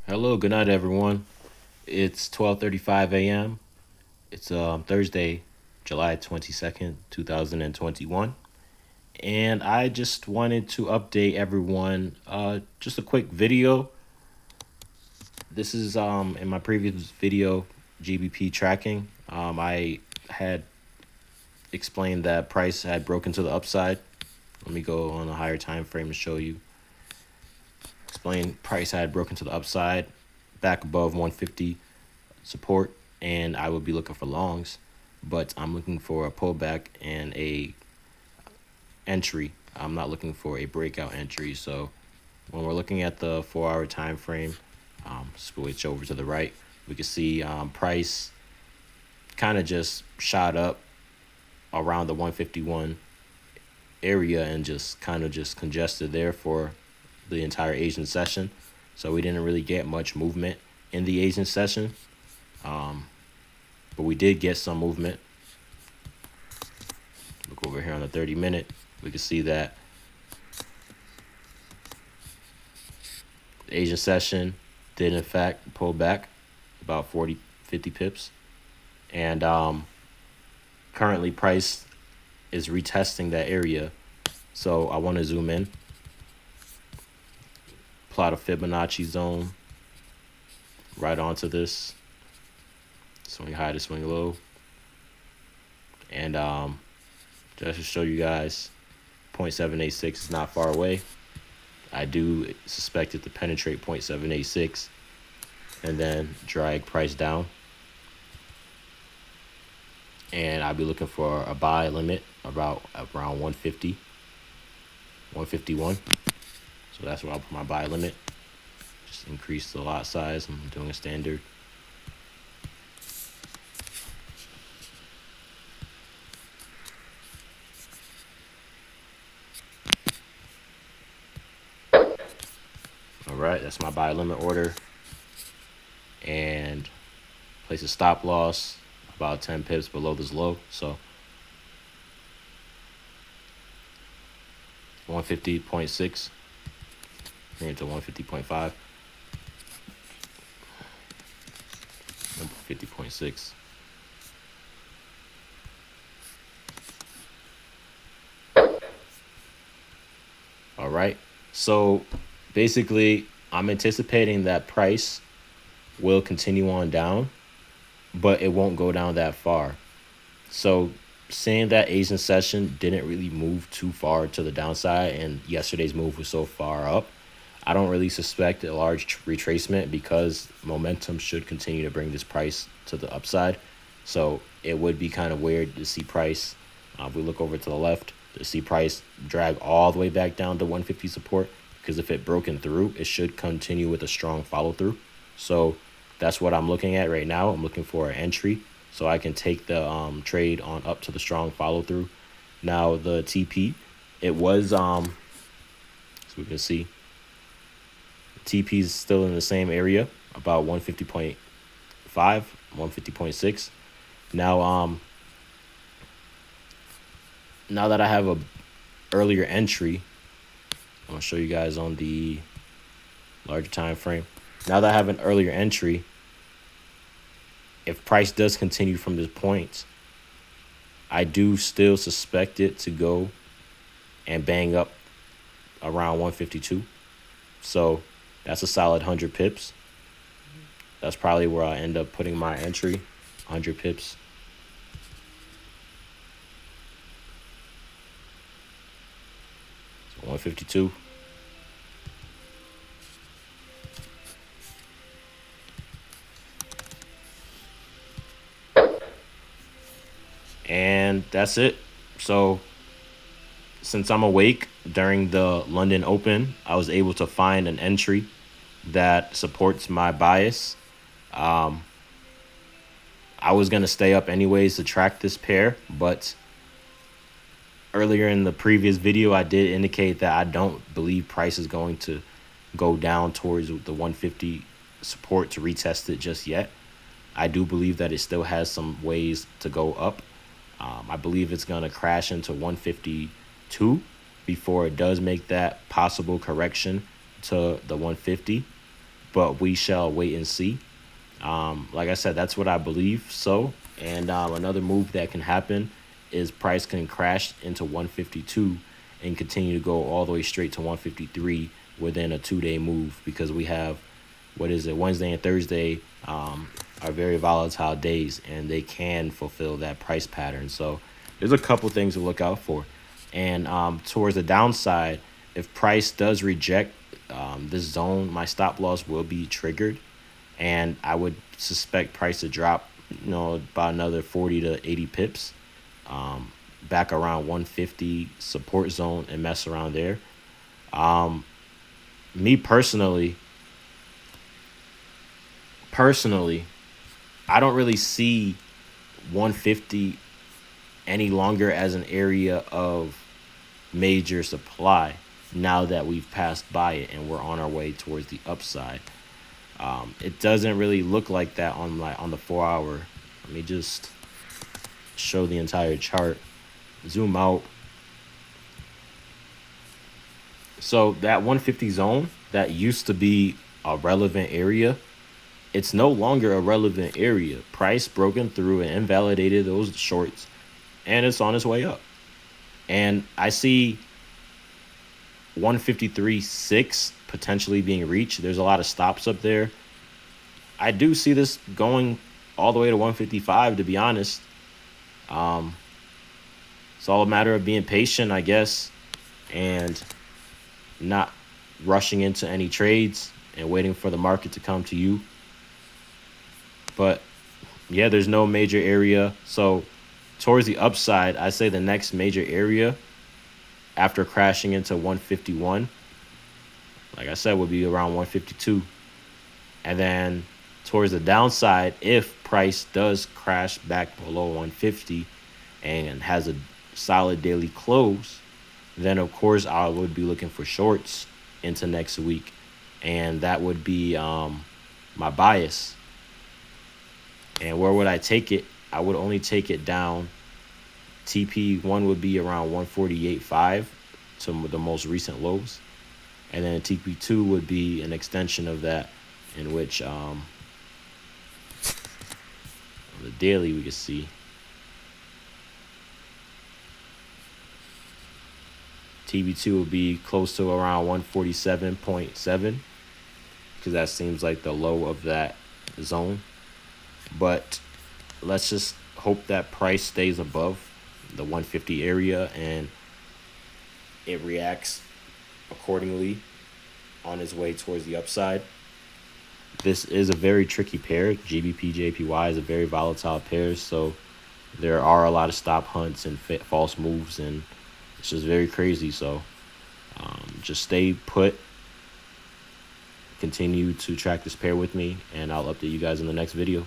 Hello, good night, everyone. It's 12:35 a.m. It's Thursday, July 22nd, 2021, and I just wanted to update everyone. Just a quick video. This is in my previous video, GBP tracking. I had explained that price had broken to the upside. Let me go on a higher time frame to show you. Explain price had broken to the upside, back above 150 support, and I would be looking for longs, but I'm looking for a pullback and a entry. I'm not looking for a breakout entry. So when we're looking at the 4-hour time frame, switch over to the right, we can see price kind of just shot up around the 151 area and just kind of just congested there for the entire Asian session. So we didn't really get much movement in the Asian session. But we did get some movement. Look over here on the 30-minute. We can see that the Asian session did in fact pull back about 50 pips. And currently price is retesting that area. So I want to zoom in, plot a Fibonacci zone right onto this. Swing high to swing low. And just to show you guys, 0.786 is not far away. I do suspect it to penetrate 0.786 and then drag price down. And I'll be looking for a buy limit around 150, 151. So that's where I'll put my buy limit. Just increase the lot size. I'm doing a standard. All right, that's my buy limit order. And place a stop loss about 10 pips below this low. So 150.6 into 150.5. 150.6. All right. So basically, I'm anticipating that price will continue on down, but it won't go down that far. So seeing that Asian session didn't really move too far to the downside and yesterday's move was so far up, I don't really suspect a large retracement because momentum should continue to bring this price to the upside. So it would be kind of weird to see price, if we look over to the left, to see price drag all the way back down to 150 support, because if it broken through, it should continue with a strong follow through. So that's what I'm looking at right now. I'm looking for an entry so I can take the trade on up to the strong follow through. Now the TP, it was so we can see TP is still in the same area, about 150.5, 150.6. Now now that I have a earlier entry, I'm gonna show you guys on the larger time frame. Now that I have an earlier entry, if price does continue from this point, I do still suspect it to go and bang up around 152. So that's a solid 100 pips. That's probably where I end up putting my entry, 100 pips. So 152. And that's it. So since I'm awake during the London Open, I was able to find an entry that supports my bias. I was going to stay up anyways to track this pair, but earlier in the previous video, I did indicate that I don't believe price is going to go down towards the 150 support to retest it just yet. I do believe that it still has some ways to go up. I believe it's going to crash into 152 before it does make that possible correction to the 150. but we shall wait and see. Like I said, that's what I believe. So, and another move that can happen is price can crash into 152 and continue to go all the way straight to 153 within a 2-day move, because we have, what is it, Wednesday and Thursday are very volatile days, and they can fulfill that price pattern. So there's a couple things to look out for. And towards the downside, if price does reject this zone, my stop loss will be triggered, and I would suspect price to drop, about another 40 to 80 pips, back around 150 support zone and mess around there. Me personally, I don't really see 150 any longer as an area of major supply now that we've passed by it and we're on our way towards the upside. It doesn't really look like that on the 4-hour. Let me just show the entire chart. Zoom out. So that 150 zone that used to be a relevant area, it's no longer a relevant area. Price broken through and invalidated those shorts, and it's on its way up. And I see 153.6 potentially being reached. There's a lot of stops up there. I do see this going all the way to 155, to be honest. It's all a matter of being patient, I guess, and not rushing into any trades and waiting for the market to come to you. But yeah, there's no major area. So towards the upside, I say the next major area after crashing into 151, like I said, would be around 152. And then towards the downside, if price does crash back below 150 and has a solid daily close, then of course I would be looking for shorts into next week, and that would be my bias. And where would I take it? I would only take it down. TP1 would be around 148.5 to the most recent lows, and then TP2 would be an extension of that, in which on the daily we can see TP2 would be close to around 147.7, because that seems like the low of that zone. But let's just hope that price stays above the 150 area and it reacts accordingly on its way towards the upside. This is a very tricky pair. GBPJPY is a very volatile pair, so there are a lot of stop hunts and false moves, and it's just very crazy. So just stay put. Continue to track this pair with me, and I'll update you guys in the next video.